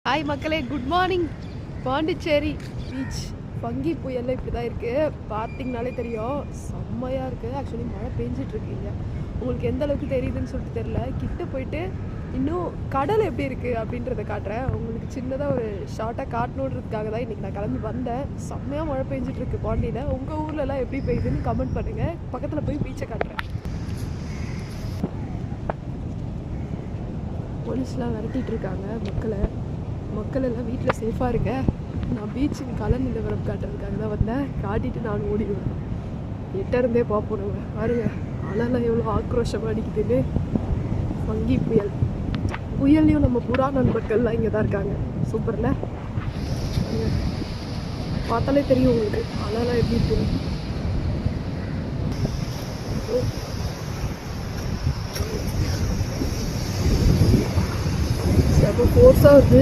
Hi மக்களே, good morning. Pondicherry beach பங்கி புயல் இப்படி தான் இருக்குது. பார்த்தீங்கனாலே தெரியும், செம்மையாக இருக்குது. ஆக்சுவலி மழை பெஞ்சிட்ருக்கீங்க. உங்களுக்கு எந்த அளவுக்கு தெரியுதுன்னு சொல்லிட்டு தெரில. கிட்ட போயிட்டு இன்னும் கடல் எப்படி இருக்குது அப்படின்றத காட்டுறேன். உங்களுக்கு சின்னதாக ஒரு ஷார்ட்டாக காட்டணுன்றதுக்காக தான் இன்றைக்கி நான் கிளம்பி வந்தேன். செம்மையாக மழை பெஞ்சிட்ருக்கு பாண்டியில். உங்கள் ஊர்லலாம் எப்படி பெய்யுதுன்னு கமெண்ட் பண்ணுங்கள். பக்கத்தில் போய் பீச்சை காட்டுறேன். போலீஸ்லாம் விரட்டிகிட்டு இருக்காங்க மக்கள் எல்லாம் வீட்டில் சேஃபாக இருங்க. நான் பீச்சுக்கு கலர் நிலவரம் காட்டுறதுக்காக தான் வந்தேன். காட்டிட்டு நான் ஓடிடுவேன். இருந்தே பார்ப்போம். நம்ம பாருங்க, அலைலாம் எவ்வளோ ஆக்ரோஷமாக அடிக்குதுன்னு. பங்கி புயல்லையும் நம்ம புறா நண்பர்கள்லாம் இங்கே தான் இருக்காங்க. சூப்பரில் பார்த்தாலே தெரியும் உங்களுக்கு அலைலாம் எப்படி இருக்குன்னு. செம்ம ஃபோர்ஸாக வருது.